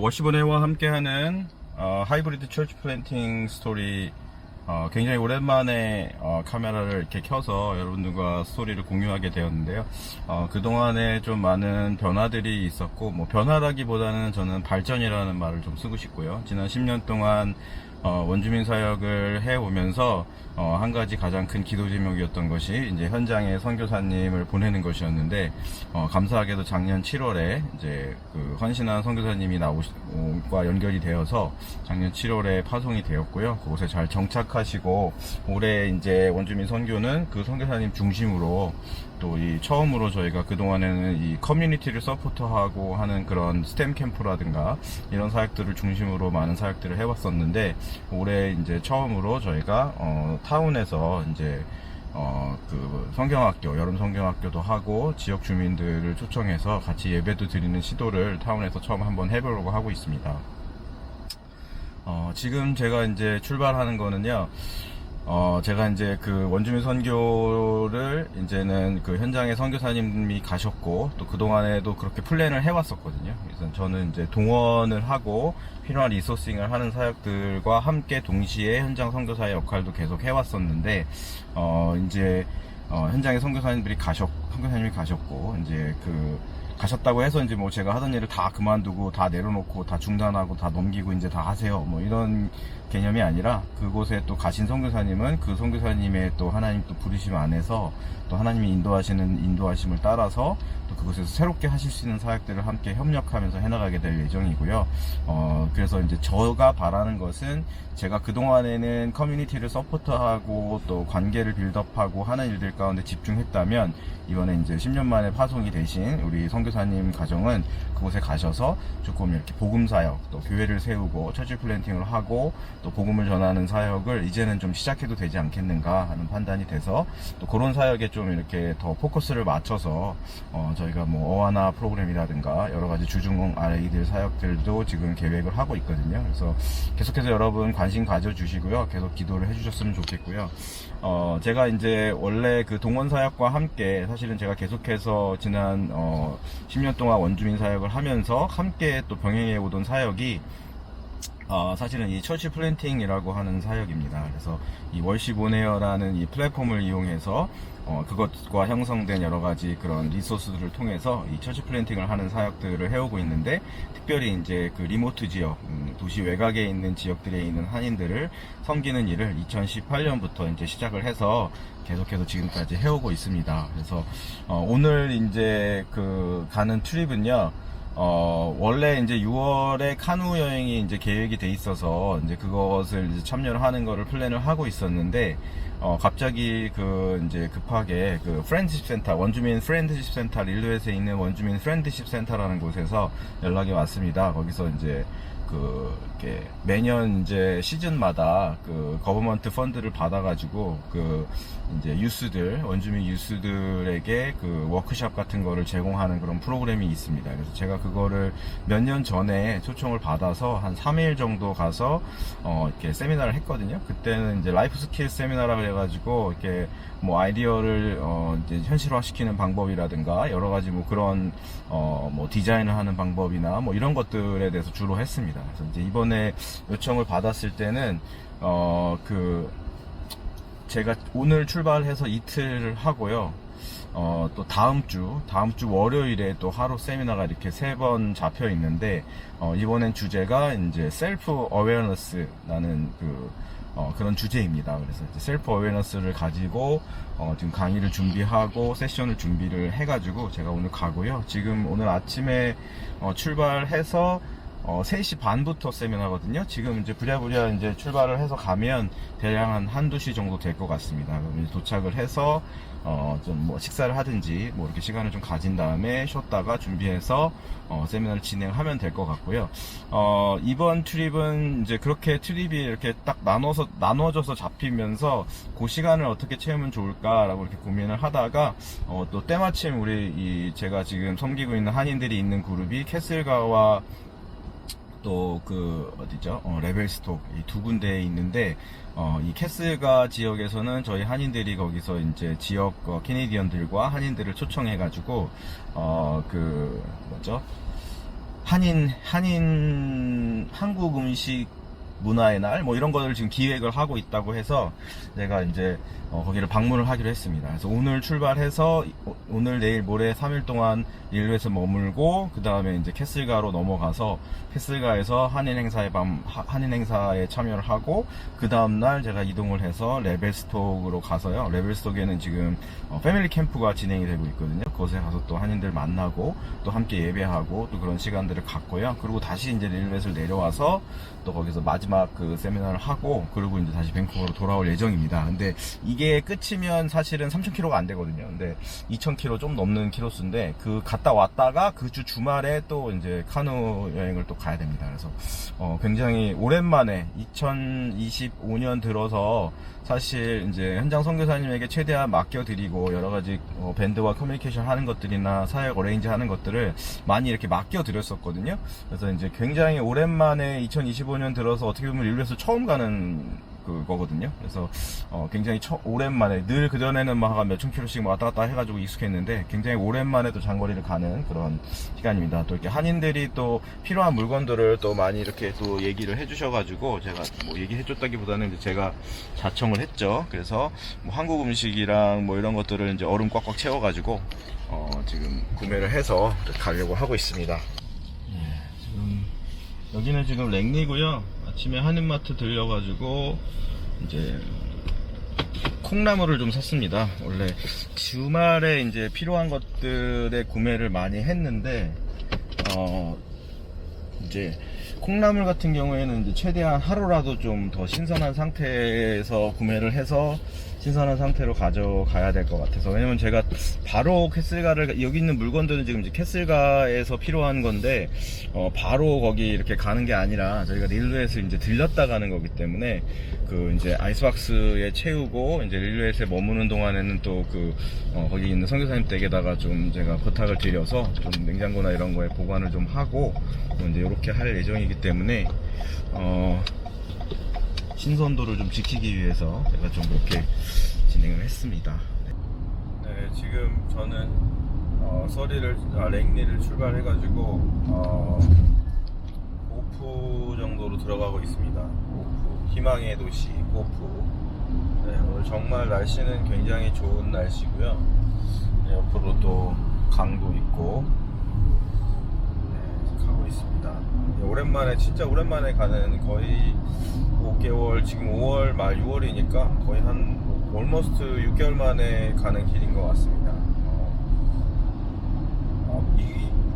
워시본회와 함께하는 하이브리드 철치 플랜팅 스토리, 굉장히 오랜만에 카메라를 이렇게 켜서 여러분들과 스토리를 공유하게 되었는데요. 그동안에 좀 많은 변화들이 있었고, 뭐 변화라기보다는 저는 발전이라는 말을 좀 쓰고 싶고요. 지난 10년 동안 원주민 사역을 해오면서 한 가지 가장 큰 기도 제목이었던 것이 이제 현장에 선교사님을 보내는 것이었는데, 감사하게도 작년 7월에 이제 그 헌신한 선교사님이 나오과 연결이 되어서 작년 7월에 파송이 되었고요. 그곳에 잘 정착하시고 올해 이제 원주민 선교는 그 선교사님 중심으로 또 이 처음으로 저희가 그동안에는 이 커뮤니티를 서포트하고 하는 그런 스템 캠프라든가 이런 사역들을 중심으로 많은 사역들을 해왔었는데, 올해 이제 처음으로 저희가 타운에서 이제 그 성경학교, 여름 성경학교도 하고 지역 주민들을 초청해서 같이 예배도 드리는 시도를 타운에서 처음 한번 해보려고 하고 있습니다. 지금 제가 이제 출발하는 거는요, 제가 이제 그 원주민 선교를 이제는 그 현장에 선교사님이 가셨고, 또 그동안에도 그렇게 플랜을 해왔었거든요. 그래서 저는 이제 동원을 하고 필요한 리소싱을 하는 사역들과 함께 동시에 현장 선교사의 역할도 계속 해왔었는데, 이제, 현장에 선교사님이 가셨고, 이제 가셨다고 해서 이제 뭐 제가 하던 일을 다 그만두고 다 내려놓고 다 중단하고 다 넘기고 이제 다 하세요, 뭐 이런 개념이 아니라, 그곳에 또 가신 선교사님은 그 선교사님의 또 하나님 또 부르심 안에서 또 하나님이 인도하시는 인도하심을 따라서 또 그곳에서 새롭게 하실 수 있는 사역들을 함께 협력하면서 해나가게 될 예정이고요. 그래서 이제 제가 바라는 것은, 제가 그동안에는 커뮤니티를 서포트하고 또 관계를 빌드업하고 하는 일들 가운데 집중했다면, 이번에 이제 10년 만에 파송이 되신 우리 선교사님 가정은 그곳에 가셔서 조금 이렇게 복음 사역, 또 교회를 세우고 처치 플랜팅을 하고 또 복음을 전하는 사역을 이제는 좀 시작해도 되지 않겠는가 하는 판단이 돼서, 또 그런 사역에 좀 이렇게 더 포커스를 맞춰서 저희가 뭐 어와나 프로그램이라든가 여러 가지 주중 아이들 사역들도 지금 계획을 하고 있거든요. 그래서 계속해서 여러분 관심 가져주시고요, 계속 기도를 해주셨으면 좋겠고요. 제가 이제 원래 그 동원 사역과 함께, 사실은 제가 계속해서 지난 10년 동안 원주민 사역을 하면서 함께 또 병행해 오던 사역이 사실은 이 처치 플랜팅이라고 하는 사역입니다. 그래서 이 월십 온에어라는 이 플랫폼을 이용해서 그것과 형성된 여러 가지 그런 리소스들을 통해서 이 처치 플랜팅을 하는 사역들을 해오고 있는데, 특별히 이제 그 리모트 지역, 도시 외곽에 있는 지역들에 있는 한인들을 섬기는 일을 2018년부터 이제 시작을 해서 계속해서 지금까지 해오고 있습니다. 그래서 오늘 이제 가는 트립은요, 원래 이제 6월에 카누 여행이 이제 계획이 돼 있어서 이제 그것을 이제 참여를 하는 거를 플랜을 하고 있었는데, 갑자기 이제 급하게 프렌드십 센터, 원주민 프렌드십 센터, 릴루엣에 있는 원주민 프렌드십 센터라는 곳에서 연락이 왔습니다. 거기서 이제 이렇게 매년 이제 시즌마다 거버먼트 펀드를 받아가지고 이제 원주민 유스들에게 워크숍 같은 거를 제공하는 그런 프로그램이 있습니다. 그래서 제가 그거를 몇 년 전에 초청을 받아서 한 3일 정도 가서 이렇게 세미나를 했거든요. 그때는 이제 라이프 스킬 세미나라고 해가지고 이렇게 뭐 아이디어를 이제 현실화시키는 방법이라든가 여러 가지 뭐 그런 뭐 디자인을 하는 방법이나 뭐 이런 것들에 대해서 주로 했습니다. 그래서 이제 이번에 요청을 받았을 때는 제가 오늘 출발해서 이틀을 하고요. 또 다음 주 월요일에 또 하루 세미나가 이렇게 3번 잡혀 있는데, 이번엔 주제가 이제 셀프 어웨어너스라는 그런 주제입니다. 그래서 이제 셀프 어웨어너스를 가지고 지금 강의를 준비하고 세션을 준비를 해가지고 제가 오늘 가고요. 지금 오늘 아침에 출발해서 3시 반부터 세미나거든요. 지금 이제 부랴부랴 이제 출발을 해서 가면 대략 한 1~2시 정도 될 것 같습니다. 그럼 이제 도착을 해서 좀 뭐 식사를 하든지 뭐 이렇게 시간을 좀 가진 다음에 쉬었다가 준비해서 세미나를 진행하면 될 것 같고요. 이번 트립은 이제 그렇게 트립이 이렇게 딱 나눠져서 잡히면서 그 시간을 어떻게 채우면 좋을까라고 이렇게 고민을 하다가 또 때마침 제가 지금 섬기고 있는 한인들이 있는 그룹이 캐슬가와 또 어디죠? 레벨스톡, 이 두 군데에 있는데, 이 캐슬가 지역에서는 저희 한인들이 거기서 이제 지역 캐네디언들과 한인들을 초청해가지고, 한국 음식 문화의 날 뭐 이런 거를 지금 기획을 하고 있다고 해서 제가 이제 거기를 방문을 하기로 했습니다. 그래서 오늘 출발해서 오늘 내일 모레 3일 동안 릴루에서 머물고 그 다음에 이제 캐슬가로 넘어가서 캐슬가에서 한인 행사에 참여를 하고 그 다음날 제가 이동을 해서 레벨스톡으로 가서요. 레벨스톡에는 지금 패밀리 캠프가 진행이 되고 있거든요. 그곳에 가서 또 한인들 만나고 또 함께 예배하고 또 그런 시간들을 갖고요. 그리고 다시 이제 릴루에서 내려와서 또 거기서 마지막 그 세미나를 하고 그리고 이제 다시 밴쿠버로 돌아올 예정입니다. 근데 이게 끝이면 사실은 3,000km가 안 되거든요. 근데 2,000km 좀 넘는 키로수인데 그 갔다 왔다가 그 주 주말에 또 이제 카누 여행을 또 가야 됩니다. 그래서 굉장히 오랜만에 2025년 들어서 사실 이제 현장 선교사님에게 최대한 맡겨드리고 여러 가지 밴드와 커뮤니케이션 하는 것들이나 사역 어레인지 하는 것들을 많이 이렇게 맡겨드렸었거든요. 그래서 이제 굉장히 오랜만에 2025년 들어서 어떻게 보면 릴루에서 처음 가는 그거거든요. 그래서 굉장히 오랜만에 늘 그전에는 막 몇천 킬로씩 왔다 갔다 해가지고 익숙했는데 굉장히 오랜만에 또 장거리를 가는 그런 시간입니다. 또 이렇게 한인들이 또 필요한 물건들을 또 많이 이렇게 또 얘기를 해주셔가지고 제가 뭐 얘기해줬다기보다는 이제 제가 자청을 했죠. 그래서 뭐 한국 음식이랑 뭐 이런 것들을 이제 얼음 꽉꽉 채워가지고 지금 구매를 해서 가려고 하고 있습니다. 지금 여기는 지금 랭리고요. 아침에 한인마트 들려가지고 이제 콩나물을 좀 샀습니다. 원래 주말에 이제 필요한 것들의 구매를 많이 했는데 이제 콩나물 같은 경우에는 이제 최대한 하루라도 좀 더 신선한 상태에서 구매를 해서 신선한 상태로 가져가야 될 것 같아서. 왜냐면 제가 바로 캐슬가를, 여기 있는 물건들은 지금 이제 캐슬가에서 필요한 건데 바로 거기 이렇게 가는 게 아니라 저희가 릴루에서 이제 들렸다 가는 거기 때문에 그 이제 아이스박스에 채우고 이제 릴루에서 머무는 동안에는 또 거기 있는 선교사님 댁에다가 좀 제가 부탁을 드려서 좀 냉장고나 이런 거에 보관을 좀 하고 이제 이렇게 할 예정이기 때문에 신선도를 좀 지키기 위해서 제가 좀 이렇게 진행을 했습니다. 네, 지금 저는 랭리를 출발해가지고 고프 정도로 들어가고 있습니다. 고프, 희망의 도시 고프. 네, 오늘 정말 날씨는 굉장히 좋은 날씨고요. 네, 옆으로 또 강도 있고 가고 있습니다. 오랜만에, 진짜 오랜만에 가는, 거의 5개월, 지금 5월 말 6월이니까 거의 한 almost 6개월 만에 가는 길인 것 같습니다.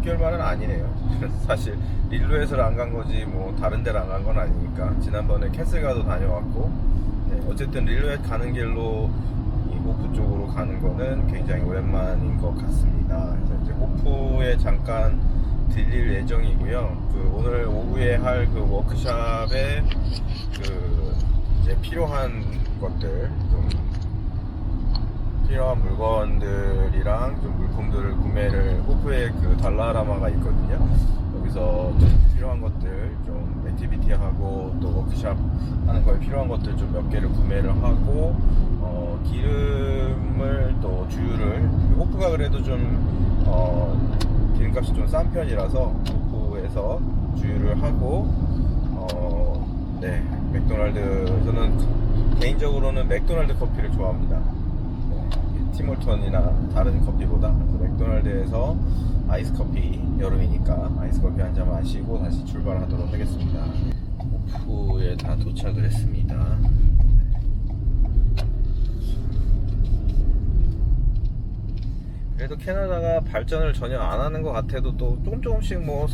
6개월 만은 아니네요. 사실 릴루에서를 안 간 거지 뭐 다른 데를 안 간 건 아니니까. 지난번에 캐슬가도 다녀왔고, 네, 어쨌든 릴루에 가는 길로 이 호프 쪽으로 가는 거는 굉장히 오랜만인 것 같습니다. 그래서 이제 호프에 잠깐 들릴 예정이고요. 오늘 오후에 할 그 워크샵에 이제 필요한 것들, 좀 필요한 물건들이랑 좀 물품들을 구매를, 호프에 그 달라라마가 있거든요. 여기서 좀 필요한 것들, 좀 액티비티 하고 또 워크샵 하는 거에 필요한 것들 좀 몇 개를 구매를 하고, 기름을 또 주유를, 호프가 그래도 좀 기름값이 좀 싼 편이라서 호프에서 주유를 하고, 네, 맥도날드, 저는 개인적으로는 맥도날드 커피를 좋아합니다. 네, 티몰턴이나 다른 커피보다. 그래서 맥도날드에서 아이스 커피, 여름이니까 아이스 커피 한 잔 마시고 다시 출발하도록 하겠습니다. 호프에 다 도착을 했습니다. 그래도 캐나다가 발전을 전혀 안 하는 것 같아도 또 조금씩 뭐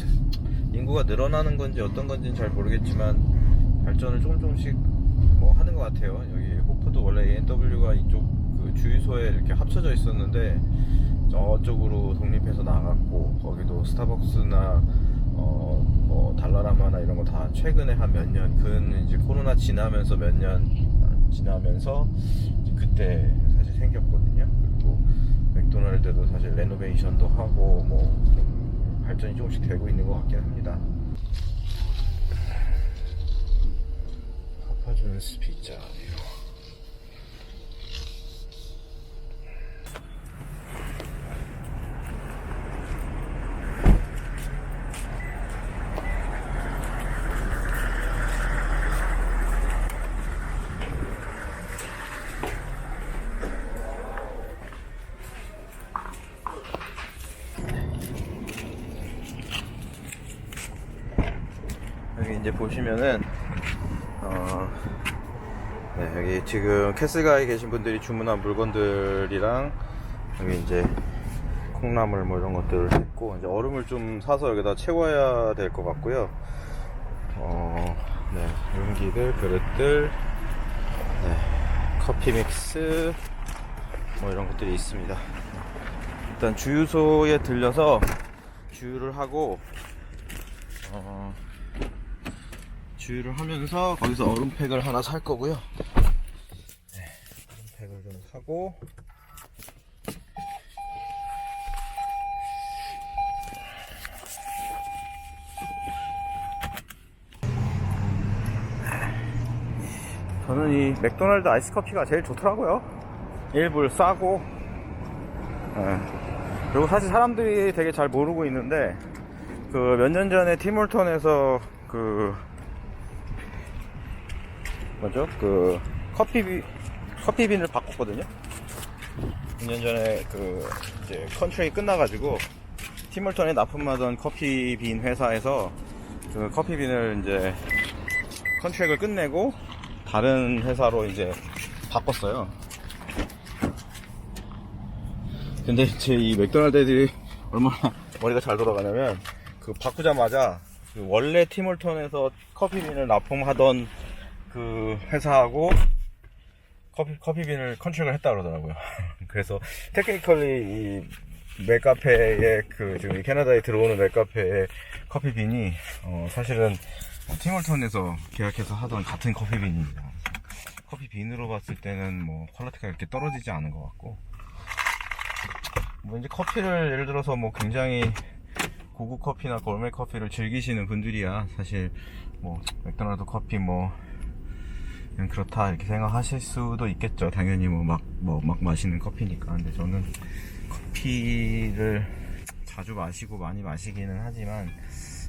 인구가 늘어나는 건지 어떤 건지는 잘 모르겠지만 발전을 조금씩 뭐 하는 것 같아요. 여기 호프도 원래 ANW가 이쪽 그 주유소에 이렇게 합쳐져 있었는데 저쪽으로 독립해서 나갔고, 거기도 스타벅스나 뭐 달라라마나 이런 거 다 최근에 한 몇 년, 그는 이제 코로나 지나면서 몇 년 지나면서 그때 사실 생겼거든요. 그리고 맥도날드도 사실 레노베이션도 하고 뭐 좀 발전이 조금씩 되고 있는 것 같긴 합니다. 파파존스 피자. 여기 이제 보시면은 네, 여기 지금 캐슬가에 계신 분들이 주문한 물건들이랑 여기 이제 콩나물 뭐 이런 것들을 했고, 이제 얼음을 좀 사서 여기다 채워야 될 것 같고요. 네, 용기들, 그릇들, 네, 커피 믹스 뭐 이런 것들이 있습니다. 일단 주유소에 들려서 주유를 하고 주유를 하면서 거기서 얼음팩을 하나 살 거고요. 네, 얼음팩을 좀 사고 저는 이 맥도날드 아이스 커피가 제일 좋더라고요. 일불 싸고, 네. 그리고 사실 사람들이 되게 잘 모르고 있는데 그 몇 년 전에 팀홀턴에서 그 뭐죠? 그 커피빈을 바꿨거든요. 2년 전에 그 이제 컨트랙이 끝나가지고 팀홀턴에 납품하던 커피빈 회사에서 그 커피빈을 이제 컨트랙을 끝내고 다른 회사로 이제 바꿨어요. 근데 이제 이 맥도날드 애들이 얼마나 머리가 잘 돌아가냐면 그 바꾸자마자 그 원래 팀홀턴에서 커피빈을 납품하던 그 회사하고 커피빈을 컨트랙을 했다 그러더라고요. 그래서 테크니컬리 이 맥카페의 그 지금 캐나다에 들어오는 맥카페의 커피빈이 사실은 팀홀턴에서 계약해서 하던 같은 커피빈입니다. 커피빈으로 봤을 때는 뭐 퀄리티가 이렇게 떨어지지 않은 것 같고, 뭐 이제 커피를 예를 들어서 뭐 굉장히 고급 커피나 골메 커피를 즐기시는 분들이야 사실 뭐 맥도날드 커피 뭐 그냥 그렇다 이렇게 생각하실 수도 있겠죠. 당연히 막 마시는 커피니까. 근데 저는 커피를 자주 마시고 많이 마시기는 하지만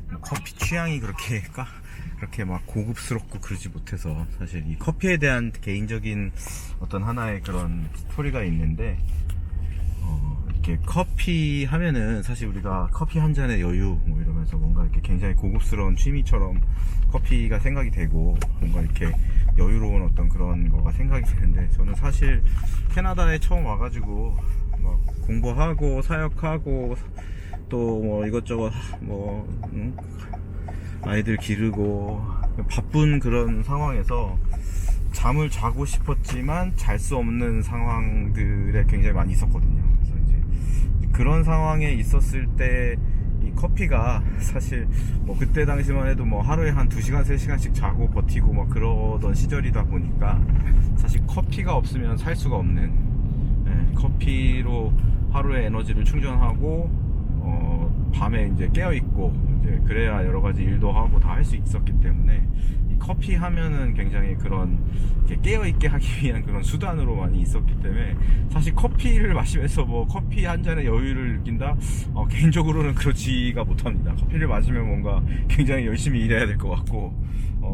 뭐 커피 취향이 그렇게 막 고급스럽고 그러지 못해서, 사실 이 커피에 대한 개인적인 어떤 하나의 그런 스토리가 있는데, 이렇게 커피 하면은 사실 우리가 커피 한 잔의 여유 뭐 이러면서 뭔가 이렇게 굉장히 고급스러운 취미처럼 커피가 생각이 되고 뭔가 이렇게 여유로운 어떤 그런 거가 생각이 되는데, 저는 사실 캐나다에 처음 와가지고 막 공부하고 사역하고 또 뭐 이것저것 뭐 아이들 기르고 바쁜 그런 상황에서 잠을 자고 싶었지만 잘 수 없는 상황들에 굉장히 많이 있었거든요. 그래서 이제 그런 상황에 있었을 때 이 커피가 사실 뭐 그때 당시만 해도 뭐 하루에 한 2시간 3시간씩 자고 버티고 막 그러던 시절이다 보니까 사실 커피가 없으면 살 수가 없는, 커피로 하루의 에너지를 충전하고 밤에 이제 깨어있고 이제 그래야 여러가지 일도 하고 다 할 수 있었기 때문에 이 커피 하면은 굉장히 그런 깨어있게 하기 위한 그런 수단으로 많이 있었기 때문에, 사실 커피를 마시면서 뭐 커피 한 잔의 여유를 느낀다? 개인적으로는 그렇지가 못합니다. 커피를 마시면 뭔가 굉장히 열심히 일해야 될 것 같고,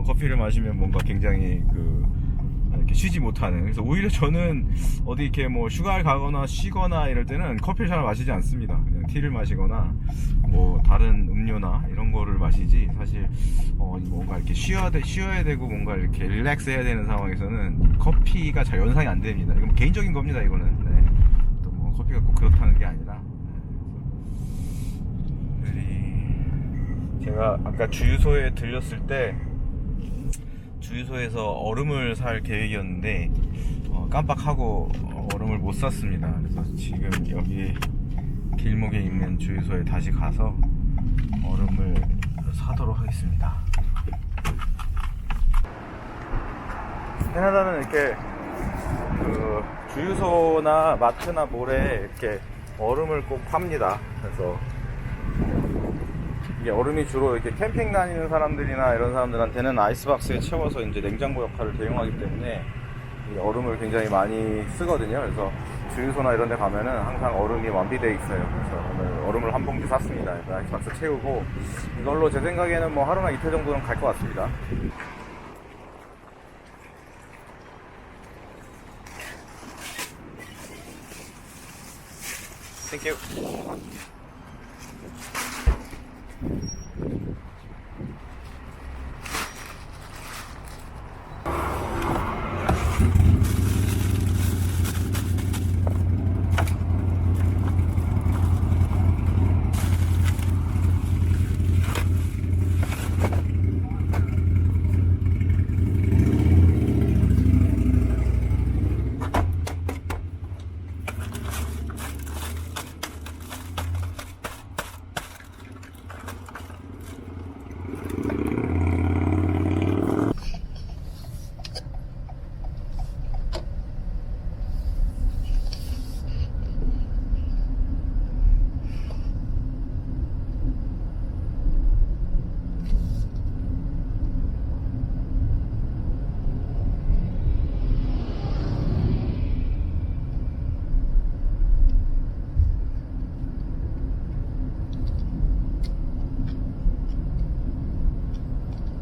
커피를 마시면 뭔가 굉장히 이렇게 쉬지 못하는. 그래서 오히려 저는 어디 이렇게 뭐 휴가를 가거나 쉬거나 이럴 때는 커피를 잘 마시지 않습니다. 그냥 티를 마시거나 뭐 다른 음료나 이런 거를 마시지, 사실 뭔가 이렇게 쉬어야 되고 뭔가 이렇게 릴렉스 해야 되는 상황에서는 커피가 잘 연상이 안 됩니다. 이건 개인적인 겁니다. 이거는 또 뭐 커피가 꼭 그렇다는 게 아니라, 제가 아까 주유소에 들렸을 때 주유소에서 얼음을 살 계획이었는데 깜빡하고 얼음을 못 샀습니다. 그래서 지금 여기 길목에 있는 주유소에 다시 가서 얼음을 사도록 하겠습니다. 캐나다는 이렇게 그 주유소나 마트나 몰에 이렇게 얼음을 꼭 팝니다. 그래서 이게 얼음이 주로 이렇게 캠핑 다니는 사람들이나 이런 사람들한테는 아이스박스에 채워서 이제 냉장고 역할을 대용하기 때문에 이 얼음을 굉장히 많이 쓰거든요. 그래서 주유소나 이런 데 가면은 항상 얼음이 완비되어 있어요. 그래서 오늘 얼음을 한 봉지 샀습니다. 아이스박스 채우고 이걸로 제 생각에는 뭐 하루나 이틀 정도는 갈 것 같습니다. 땡큐.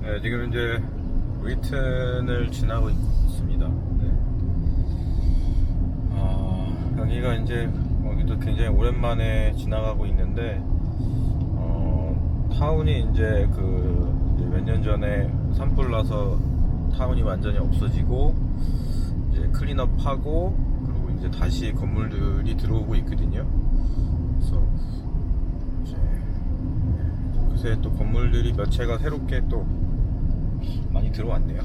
네, 지금 이제 위튼을 지나고 있습니다. 네. 여기가 이제 여기도 굉장히 오랜만에 지나가고 있는데 타운이 이제 몇 년 전에 산불 나서 타운이 완전히 없어지고 이제 클린업하고 그리고 이제 다시 건물들이 들어오고 있거든요. 그래서 이제 그새 또 건물들이 몇 채가 새롭게 또 많이 들어왔네요.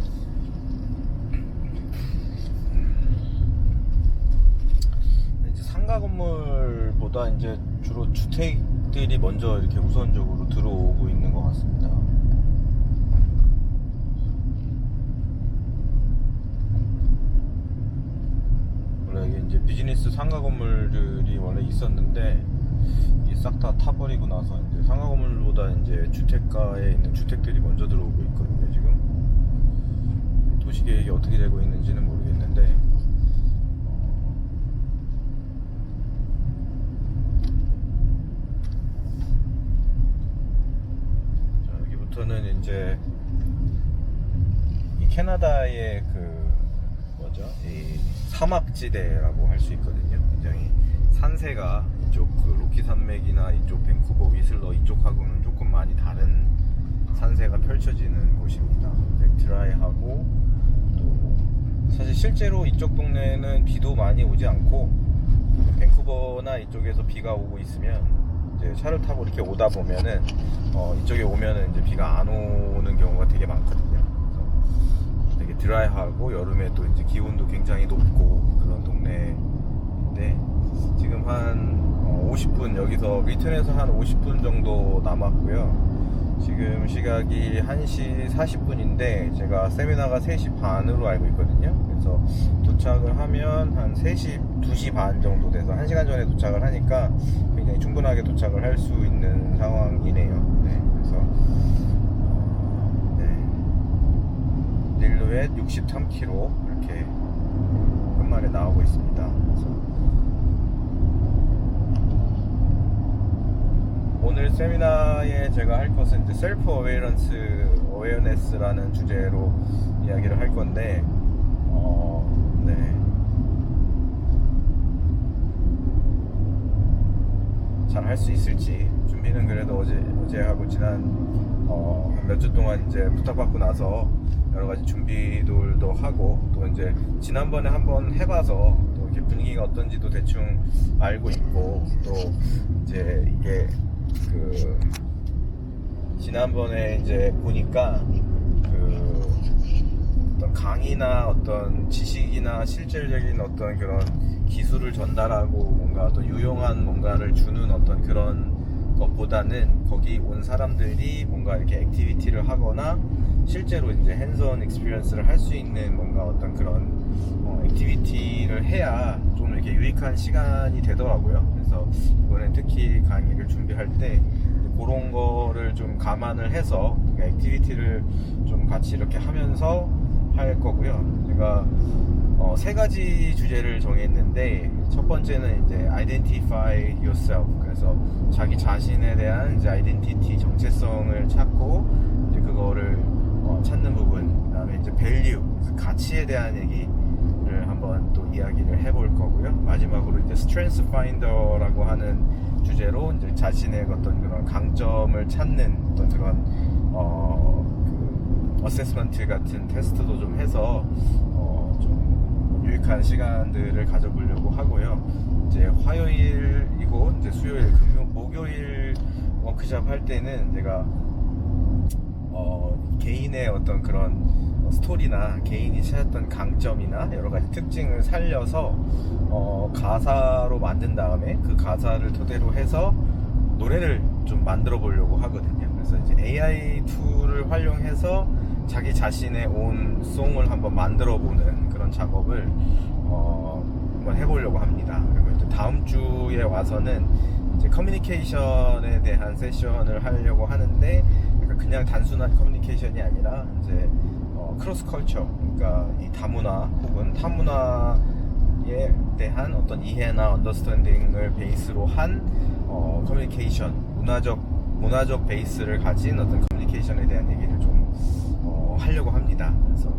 이제 상가 건물보다 이제 주로 주택들이 먼저 이렇게 우선적으로 들어오고 있는 것 같습니다. 원래 이게 이제 비즈니스 상가 건물들이 원래 있었는데 이게 싹 다 타버리고 나서 이제 상가 건물보다 이제 주택가에 있는 주택들이 먼저 들어오고 있거든요. 지금 도시 계획이 어떻게 되고 있는지는 모르겠는데 자, 여기부터는 이제 이 캐나다의 이 사막지대라고 할 수 있거든요. 굉장히 산세가 이쪽 로키 산맥이나 이쪽 밴쿠버 위슬러 이쪽하고는 조금 많이 다른 산세가 펼쳐지는 곳입니다. 드라이하고 또 사실 실제로 이쪽 동네는 비도 많이 오지 않고 밴쿠버나 이쪽에서 비가 오고 있으면 이제 차를 타고 이렇게 오다 보면은 이쪽에 오면은 이제 비가 안 오는 경우가 되게 많거든요. 그래서 되게 드라이하고 여름에 또 이제 기온도 굉장히 높고 그런 동네인데 지금 한 50분 여기서 리튼에서 한 50분 정도 남았고요. 지금 시각이 1시 40분인데 제가 세미나가 3시 반으로 알고 있거든요. 그래서 도착을 하면 한 3시, 2시 반 정도 돼서 1시간 전에 도착을 하니까 굉장히 충분하게 도착을 할 수 있는 상황이네요. 네, 그래서 닐루엣 63km 이렇게 한만에 나오고 있습니다. 그래서 오늘 세미나에 제가 할 것은 이제 셀프 어웨어네스라는 주제로 이야기를 할 건데, 잘 할 수 있을지 준비는 그래도 어제하고 지난 몇 주 동안 이제 부탁받고 나서 여러 가지 준비들도 하고 또 이제 지난번에 한번 해봐서 또 이렇게 분위기가 어떤지도 대충 알고 있고 또 이제 이게 지난번에 이제 보니까 어떤 강의나 어떤 지식이나 실질적인 어떤 그런 기술을 전달하고 뭔가 어떤 유용한 뭔가를 주는 어떤 그런 것보다는 거기 온 사람들이 뭔가 이렇게 액티비티를 하거나 실제로 이제 핸즈온 익스피리언스를 할 수 있는 뭔가 어떤 그런 액티비티를 해야 좀 이렇게 유익한 시간이 되더라고요. 그래서 이번에 특히 강의를 준비할 때 그런 거를 좀 감안을 해서 액티비티를 좀 같이 이렇게 하면서 할 거고요. 제가 3가지 주제를 정했는데 첫 번째는 이제 identify yourself, 그래서 자기 자신에 대한 이제 아이덴티티 정체성을 찾고 이제 그거를 찾는 부분, 그다음에 이제 value, 가치에 대한 얘기를 한번 또 이야기를 해볼 거고요. 마지막으로 이제 strength finder라고 하는 주제로 이제 자신의 어떤 그런 강점을 찾는 어떤 그런 어세스먼트 같은 테스트도 좀 해서 좀 유익한 시간들을 가져보려고 하고요. 이제 화요일이고 이제 수요일, 목요일 워크샵 할 때는 제가 개인의 어떤 그런 스토리나 개인이 찾았던 강점이나 여러 가지 특징을 살려서 가사로 만든 다음에 그 가사를 토대로 해서 노래를 좀 만들어 보려고 하거든요. 그래서 이제 AI 툴을 활용해서 자기 자신의 온 송을 한번 만들어 보는 그런 작업을 한번 해보려고 합니다. 그리고 이제 다음 주에 와서는 이제 커뮤니케이션에 대한 세션을 하려고 하는데 그냥 단순한 커뮤니케이션이 아니라 이제 크로스 컬처, 그러니까 이 다문화 혹은 타문화에 대한 어떤 이해나 언더스탠딩을 베이스로 한 커뮤니케이션, 문화적 베이스를 가진 어떤 커뮤니케이션 커뮤니케이션에 대한 얘기를 좀 하려고 합니다. 그래서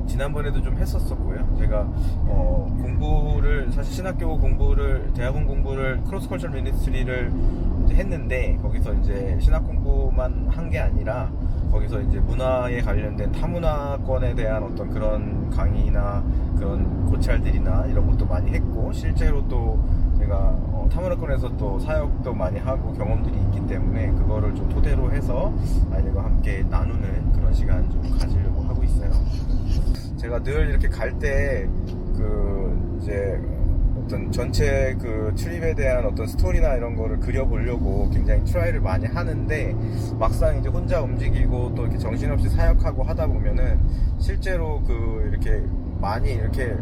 지난번에도 좀 했었었고요. 제가 공부를 사실 신학교 공부를 대학원 공부를 크로스컬처럴 미니스트리를 했는데 거기서 이제 신학 공부만 한 게 아니라 거기서 이제 문화에 관련된 타문화권에 대한 어떤 그런 강의나 그런 고찰들이나 이런 것도 많이 했고 실제로 또 제가 타문화권에서 또 사역도 많이 하고 경험들이 있기 때문에 그거를 좀 토대로 해서 아이들과 함께 나누는 그런 시간 좀 가지려고 하고 있어요. 제가 늘 이렇게 갈 때 그 이제 어떤 전체 그 트립에 대한 어떤 스토리나 이런 거를 그려보려고 굉장히 트라이를 많이 하는데 막상 이제 혼자 움직이고 또 이렇게 정신없이 사역하고 하다 보면은 실제로 그 이렇게 많이 이렇게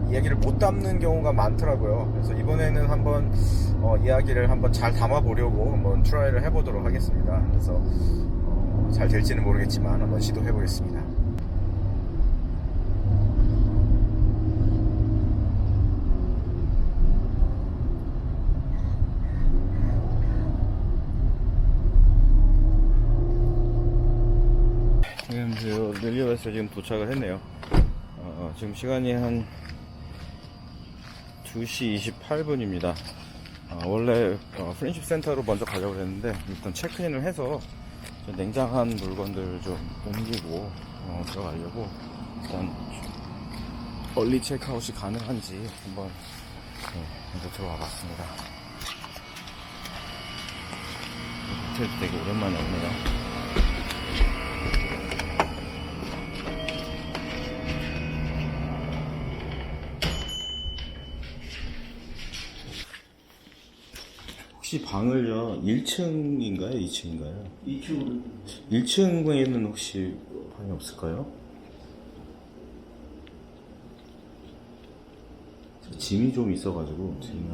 이야기를 못 담는 경우가 많더라고요. 그래서 이번에는 한번 이야기를 한번 잘 담아보려고 한번 트라이를 해보도록 하겠습니다. 그래서 잘 될지는 모르겠지만 한번 시도해보겠습니다. 지금 릴리어에서 지금 도착을 했네요. 지금 시간이 한 2시 28분입니다. 원래 프렌십 센터로 먼저 가려고 했는데 일단 체크인을 해서 냉장한 물건들을 좀 옮기고 들어가려고 일단 얼리 체크아웃이 가능한지 한번 먼저 들어와 봤습니다. 호텔도 되게 오랜만에 오네요. 혹시 방을요 1층인가요? 2층인가요? 2층으로 1층에는 혹시 방이 없을까요? 짐이 좀 있어가지고 짐이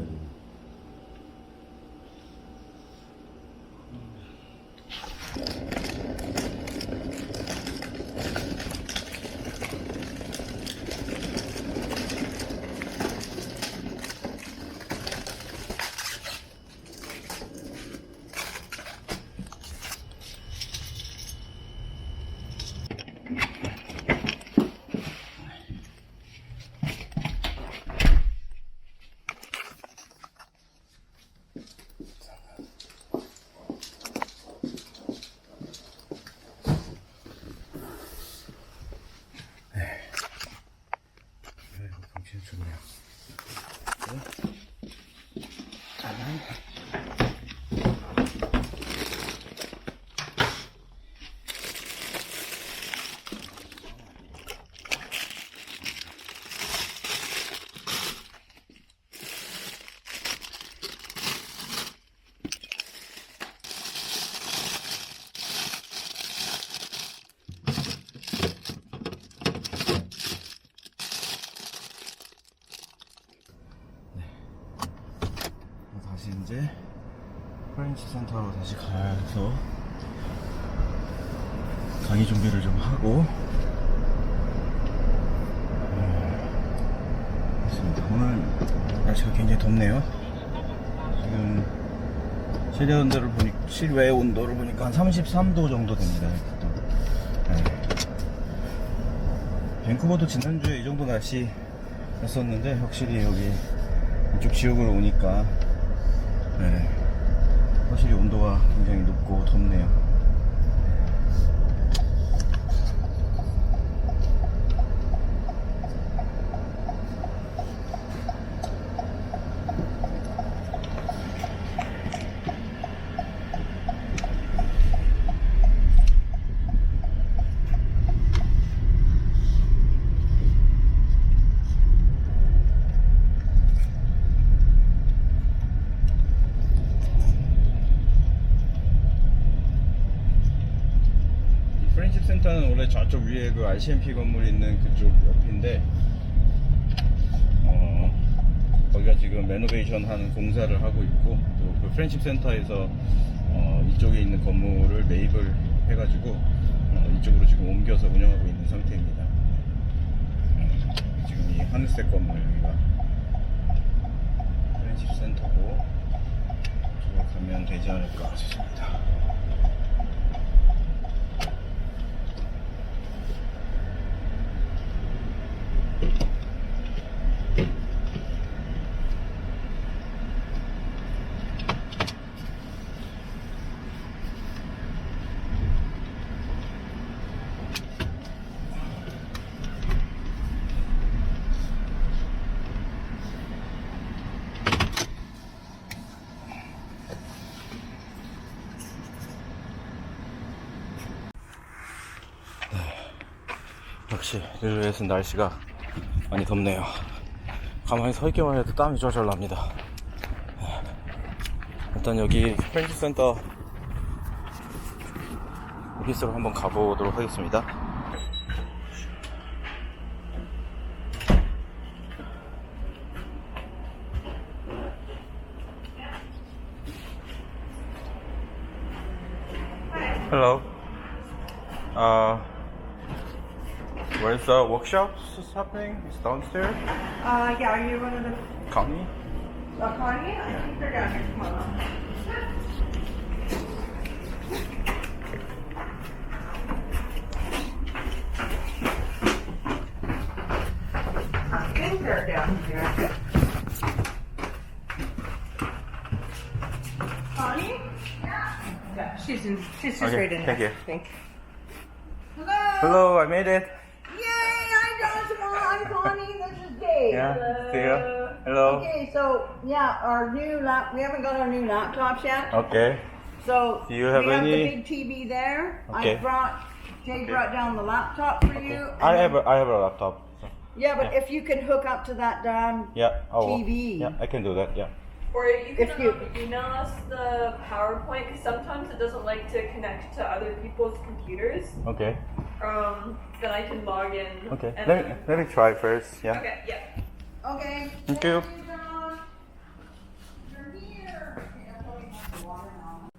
좋네요. 다시 이제 프렌치 센터로 다시 가서 강의 준비를 좀 하고 그렇습니다. 오늘 날씨가 굉장히 덥네요. 지금 실외 온도를 보니까 한 33도 정도 됩니다. 네. 밴쿠버도 지난주에 이 정도 날씨였었는데 확실히 여기 이쪽 지역으로 오니까 확실히 온도가 굉장히 높고 덥네요. 프렌십 센터는 원래 저쪽 위에 그 RCMP 건물이 있는 그쪽 옆인데 거기가 지금 레노베이션 하는 공사를 하고 있고 또 그 프렌십 센터에서 이쪽에 있는 건물을 매입을 해가지고 이쪽으로 지금 옮겨서 운영하고 있는 상태입니다. 지금 이 하늘색 건물 여기가 프렌십 센터고 이쪽으로 가면 되지 않을까 싶습니다. 역시 릴레이에서 날씨가 많이 덥네요. 가만히 서 있기만 해도 땀이 쫄쫄 납니다. 일단 여기 프렌치 센터 오피스로 한번 가보도록 하겠습니다. Hello. Where's the workshop happening? It's downstairs. Yeah, are you one of the Connie? Connie? I think they're down here. Come on. I think they're down here. Connie? Yeah, she's just Okay, right in thank there. you. Thank you. Hello. Hello, I made it. Yay! I'm Joshua. I'm Connie. This is Dave. Yeah, see ya. Hello. Okay, so yeah, we haven't got our new laptops yet. Okay. So Do you have we have any- the big TV there. Okay. Jay brought down the laptop for you. I and have a laptop. So. Yeah, but if you can hook up to that damn Yeah. Oh. TV. Yeah, I can do that. Yeah. Or you can If you- email us the PowerPoint because sometimes it doesn't like to connect to other people's computers. Okay. Then I can log in. Okay. And Let me try first. Yeah. Okay, yeah. Okay. Thank you. John. You're here. Okay, I'm putting my water now.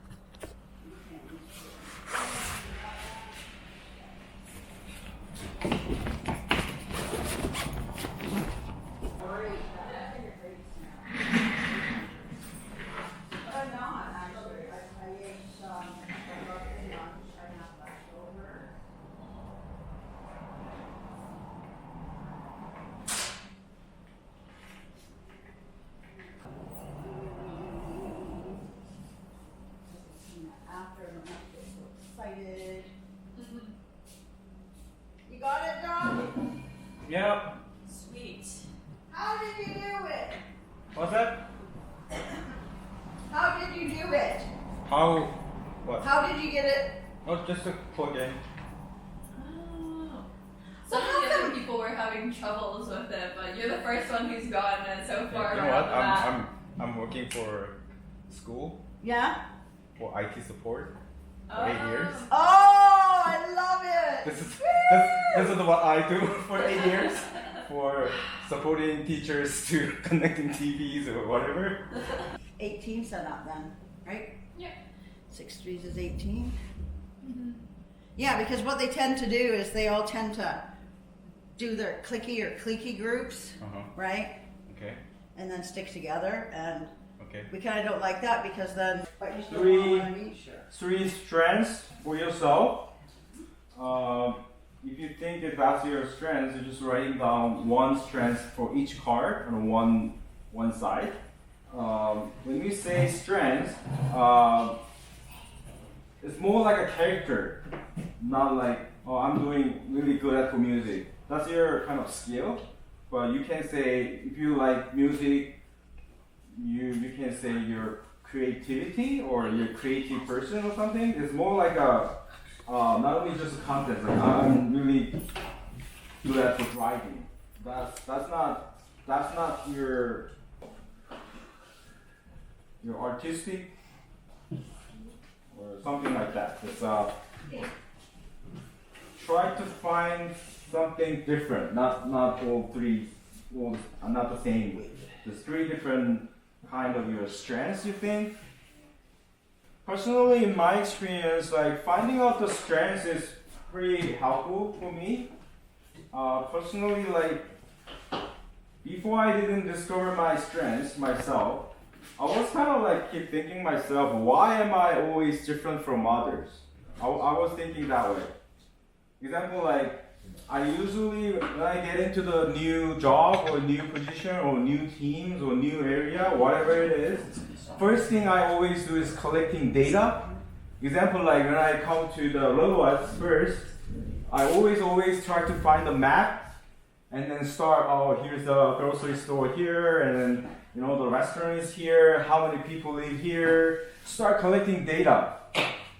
After and I'm so excited. You got it, John? Yeah. Sweet. How did you do it? What's that? How did you do it? How? What? How did you get it? Oh, just a plug in. Some of the other people were having troubles with it, but you're the first one who's gotten it so far. You know right what? off the bat. I'm working for school Yeah? for IT support for Oh. 8 years. Oh, I love it. This is what I do for 8 years, for supporting teachers to connecting TVs or whatever. 18 set up then, right? Yeah. 6 threes is 18. Yeah, because what they tend to do is they all tend to do their clicky groups, right? Okay. And then stick together, and Okay. we kind of don't like that because then. But you still Three. want to each. 3 strands for yourself. If you think that that's your strands, you're just writing down 1 strand for each card on one side. When we say strands, it's more like a character, not like, oh, I'm doing really good at music. That's your kind of skill, but you can say, if you like music, you can say your creativity or you're a creative person or something. It's more like a, not only just a content, like I'm really good at the driving. That's not your artistic or something like that. It's try to find something different, not all three, well, not the same. There's 3 different kind of your strengths, you think. Personally, in my experience, like finding out the strengths is pretty helpful for me. Personally, like before I didn't discover my strengths myself, I was kind of like keep thinking myself, why am I always different from others? I was thinking that way. Example, like I usually, when I get into the new job or new position or new teams or new area, whatever it is, first thing I always do is collecting data. Example, like when I come to the Luluas first, I always try to find the map and then start, oh, here's the grocery store here, and then, you know, the restaurant is here, how many people live here. Start collecting data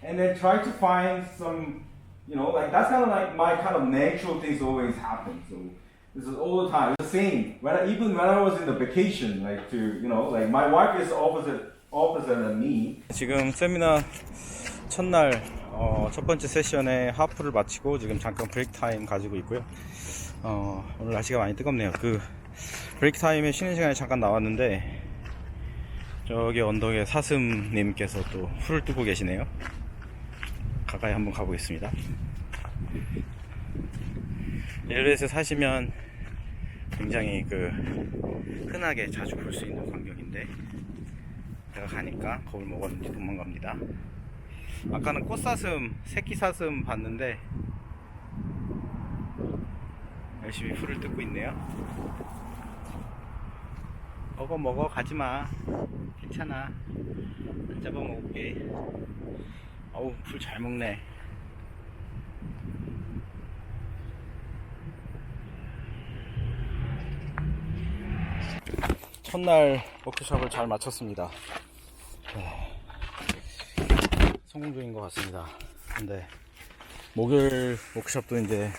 and then try to find some You know, like that's kind of like my kind of natural things always happen. So this is all the time. It's the same. Even when I was in the vacation, like to you know, like my wife is opposite than me. 지금 세미나 첫날 첫 번째 세션에 하프를 마치고 지금 잠깐 브레이크 타임 가지고 있고요. 오늘 날씨가 많이 뜨겁네요. 그 브레이크 타임에 쉬는 시간에 잠깐 나왔는데 저기 언덕에 사슴님께서 또 풀을 뜨고 계시네요. 가까이 한번 가보겠습니다. LA에서 사시면 굉장히 그 흔하게 자주 볼 수 있는 광경인데 제가 가니까 겁을 먹었는지 도망갑니다. 아까는 꽃사슴, 새끼 사슴 봤는데 열심히 풀을 뜯고 있네요. 먹어 가지마. 괜찮아. 안 잡아먹을게. 어우 풀 잘 먹네. 첫날 워크숍을 잘 마쳤습니다. 성공적인 것 같습니다. 근데 목요일 워크숍도 이제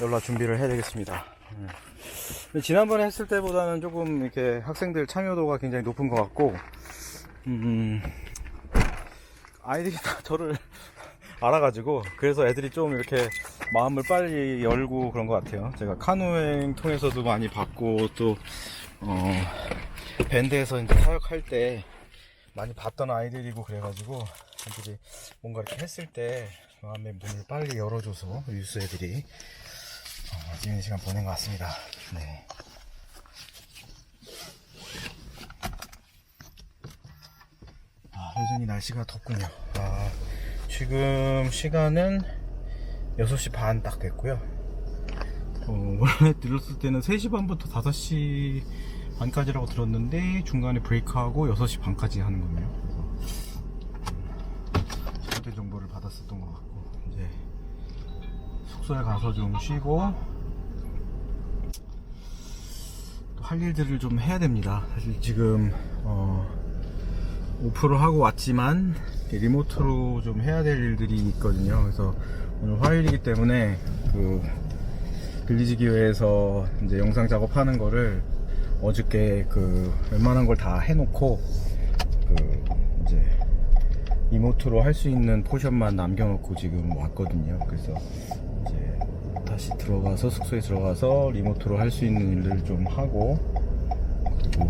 연락 준비를 해야 되겠습니다. 근데 지난번에 했을 때보다는 조금 이렇게 학생들 참여도가 굉장히 높은 것 같고, 아이들이 다 저를 알아가지고, 그래서 애들이 좀 이렇게 마음을 빨리 열고 그런 것 같아요. 제가 카누행 통해서도 많이 봤고, 또, 밴드에서 이제 사역할 때 많이 봤던 아이들이고 그래가지고, 애들이 뭔가 이렇게 했을 때 마음의 문을 빨리 열어줘서, 유스 애들이, 재밌는 시간 보낸 것 같습니다. 네. 여전히 날씨가 덥군요. 지금 시간은 6시 반 딱 됐고요. 원래 들었을 때는 3시 반부터 5시 반까지라고 들었는데 중간에 브레이크하고 6시 반까지 하는 거네요. 그래서 시간대 정보를 받았었던 것 같고, 이제 숙소에 가서 좀 쉬고 또 할 일들을 좀 해야 됩니다. 사실 지금 오프를 하고 왔지만 리모트로 좀 해야 될 일들이 있거든요. 그래서 오늘 화요일이기 때문에 그 빌리지 기회에서 이제 영상 작업하는 거를 어저께 그 웬만한 걸 다 해놓고 그 이제 리모트로 할 수 있는 포션만 남겨놓고 지금 왔거든요. 그래서 이제 다시 들어가서 숙소에 들어가서 리모트로 할 수 있는 일들을 좀 하고, 그리고